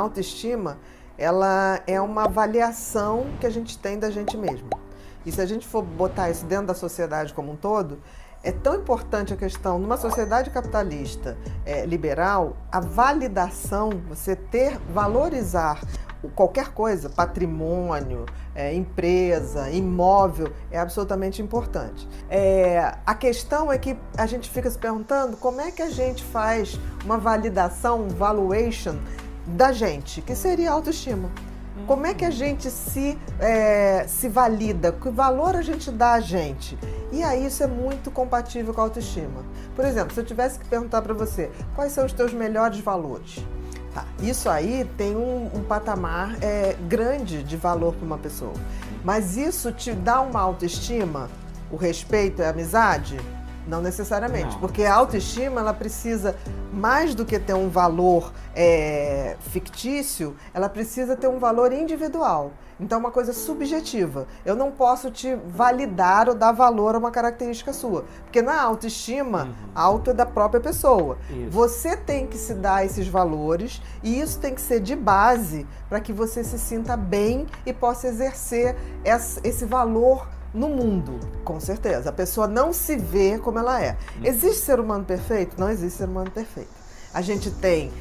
autoestima, ela é uma avaliação que a gente tem da gente mesmo. E se a gente for botar isso dentro da sociedade como um todo, é tão importante a questão, numa sociedade capitalista liberal, a validação, você valorizar qualquer coisa, patrimônio, empresa, imóvel, é absolutamente importante. A questão é que a gente fica se perguntando como é que a gente faz uma validação, valuation da gente, que seria a autoestima. Como é que a gente se valida? Que valor a gente dá a gente? E aí isso é muito compatível com a autoestima. Por exemplo, se eu tivesse que perguntar para você, quais são os teus melhores valores? Tá, isso aí tem um patamar grande de valor para uma pessoa. Mas isso te dá uma autoestima? O respeito e a amizade? Não necessariamente, porque a autoestima, ela precisa, mais do que ter um valor fictício, ela precisa ter um valor individual. Então, é uma coisa subjetiva. Eu não posso te validar ou dar valor a uma característica sua. Porque na autoestima, auto é da própria pessoa. Isso. Você tem que se dar esses valores e isso tem que ser de base para que você se sinta bem e possa exercer esse valor no mundo, com certeza. A pessoa não se vê como ela é. Existe ser humano perfeito? Não existe ser humano perfeito. A gente tem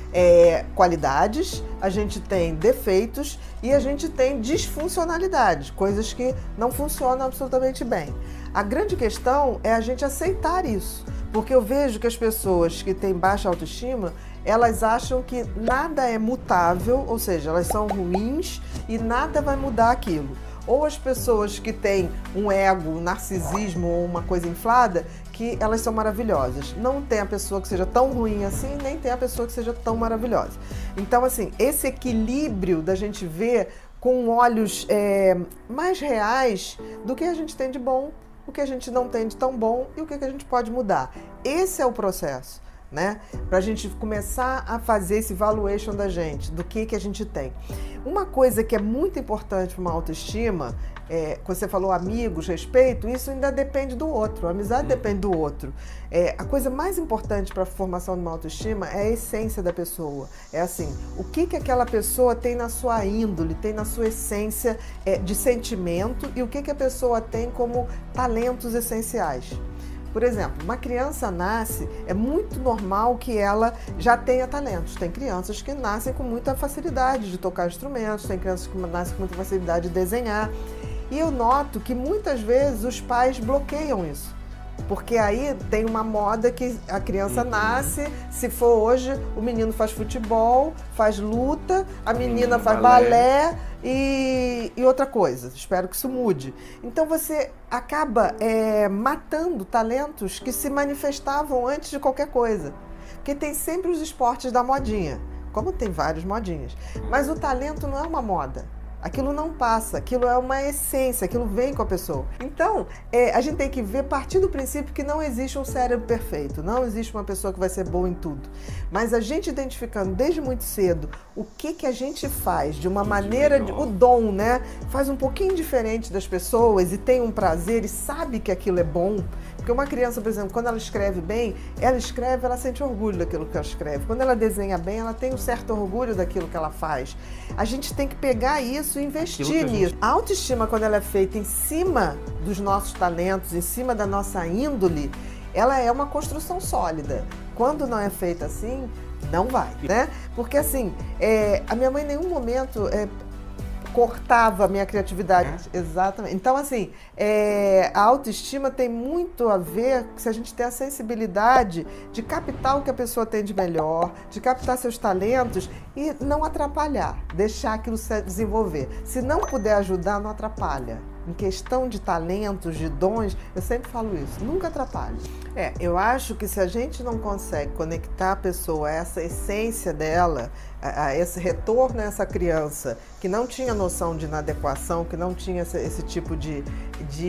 qualidades, a gente tem defeitos e a gente tem disfuncionalidades, coisas que não funcionam absolutamente bem. A grande questão é a gente aceitar isso, porque eu vejo que as pessoas que têm baixa autoestima, elas acham que nada é mutável, ou seja, elas são ruins e nada vai mudar aquilo. Ou as pessoas que têm um ego, um narcisismo ou uma coisa inflada, que elas são maravilhosas. Não tem a pessoa que seja tão ruim assim, nem tem a pessoa que seja tão maravilhosa. Então, assim, esse equilíbrio da gente ver com olhos mais reais do que a gente tem de bom, o que a gente não tem de tão bom e o que a gente pode mudar. Esse é o processo, né? Para a gente começar a fazer esse valuation da gente, do que a gente tem. Uma coisa que é muito importante para uma autoestima, quando você falou amigos, respeito, isso ainda depende do outro, a amizade depende do outro. A coisa mais importante para a formação de uma autoestima é a essência da pessoa. É assim, o que aquela pessoa tem na sua índole, tem na sua essência de sentimento e o que a pessoa tem como talentos essenciais. Por exemplo, uma criança nasce, é muito normal que ela já tenha talentos. Tem crianças que nascem com muita facilidade de tocar instrumentos, tem crianças que nascem com muita facilidade de desenhar. E eu noto que muitas vezes os pais bloqueiam isso. Porque aí tem uma moda que a criança nasce, se for hoje, o menino faz futebol, faz luta, a menina faz balé e outra coisa. Espero que isso mude. Então você acaba matando talentos que se manifestavam antes de qualquer coisa. Porque tem sempre os esportes da modinha, como tem várias modinhas. Mas o talento não é uma moda. Aquilo não passa, aquilo é uma essência, aquilo vem com a pessoa. Então, a gente tem que ver, partir do princípio que não existe um cérebro perfeito, não existe uma pessoa que vai ser boa em tudo. Mas a gente identificando desde muito cedo o que a gente faz de uma maneira, o dom, né? Faz um pouquinho diferente das pessoas e tem um prazer e sabe que aquilo é bom. Porque uma criança, por exemplo, quando ela escreve bem, ela sente orgulho daquilo que ela escreve. Quando ela desenha bem, ela tem um certo orgulho daquilo que ela faz. A gente tem que pegar isso e investir nisso. A autoestima, quando ela é feita em cima dos nossos talentos, em cima da nossa índole, ela é uma construção sólida. Quando não é feita assim, não vai, né? Porque assim, a minha mãe em nenhum momento cortava a minha criatividade. Exatamente. Então, assim, a autoestima tem muito a ver se a gente tem a sensibilidade de captar o que a pessoa tem de melhor, de captar seus talentos e não atrapalhar, deixar aquilo se desenvolver. Se não puder ajudar, não atrapalha. Em questão de talentos, de dons, eu sempre falo isso, nunca atrapalha. Eu acho que se a gente não consegue conectar a pessoa a essa essência dela, a esse retorno a essa criança que não tinha noção de inadequação, que não tinha esse tipo de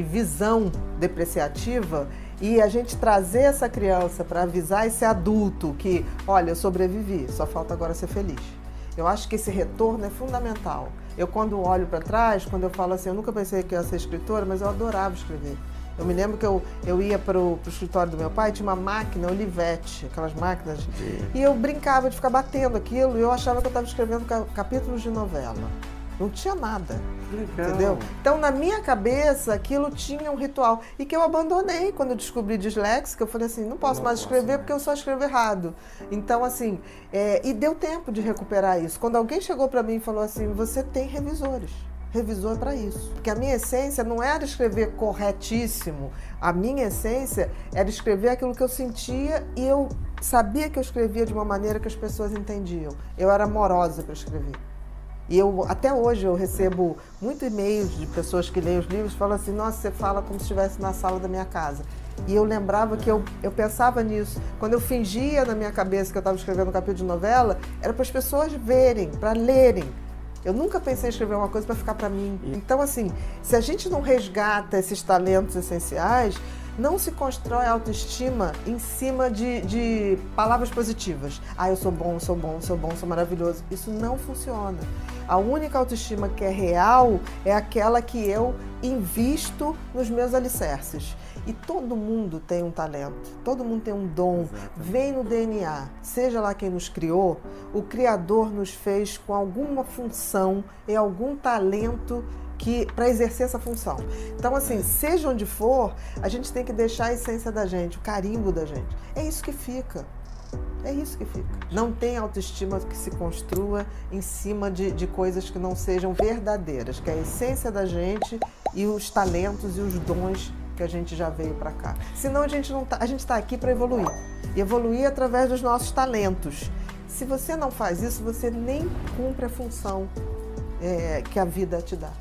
visão depreciativa, e a gente trazer essa criança para avisar esse adulto que, olha, eu sobrevivi, só falta agora ser feliz. Eu acho que esse retorno é fundamental. Eu, quando olho para trás, quando eu falo assim, eu nunca pensei que eu ia ser escritora, mas eu adorava escrever. Eu me lembro que eu ia para o escritório do meu pai, tinha uma máquina, Olivetti, aquelas máquinas, e eu brincava de ficar batendo aquilo e eu achava que eu estava escrevendo capítulos de novela. Não tinha nada, entendeu? Então, na minha cabeça, aquilo tinha um ritual. E que eu abandonei quando eu descobri disléxica. Eu falei assim, não posso mais escrever porque eu só escrevo errado. Então, assim, e deu tempo de recuperar isso. Quando alguém chegou para mim e falou assim, você tem revisores. Revisor para isso. Porque a minha essência não era escrever corretíssimo. A minha essência era escrever aquilo que eu sentia e eu sabia que eu escrevia de uma maneira que as pessoas entendiam. Eu era amorosa para escrever. E até hoje eu recebo muitos e-mails de pessoas que leem os livros e falam assim, nossa, você fala como se estivesse na sala da minha casa. E eu lembrava que eu pensava nisso. Quando eu fingia na minha cabeça que eu estava escrevendo um capítulo de novela, era para as pessoas verem, para lerem. Eu nunca pensei em escrever uma coisa para ficar para mim. Então, assim, se a gente não resgata esses talentos essenciais, não se constrói autoestima em cima de palavras positivas. Ah, eu sou bom, sou bom, sou bom, sou maravilhoso. Isso não funciona. A única autoestima que é real é aquela que eu invisto nos meus alicerces. E todo mundo tem um talento, todo mundo tem um dom, vem no DNA. Seja lá quem nos criou, o Criador nos fez com alguma função e algum talento para exercer essa função. Então, assim, seja onde for, a gente tem que deixar a essência da gente, o carimbo da gente. É isso que fica. É isso que fica. Não tem autoestima que se construa em cima de coisas que não sejam verdadeiras, que é a essência da gente e os talentos e os dons que a gente já veio para cá. Senão a gente está aqui para evoluir. E evoluir através dos nossos talentos. Se você não faz isso, você nem cumpre a função que a vida te dá.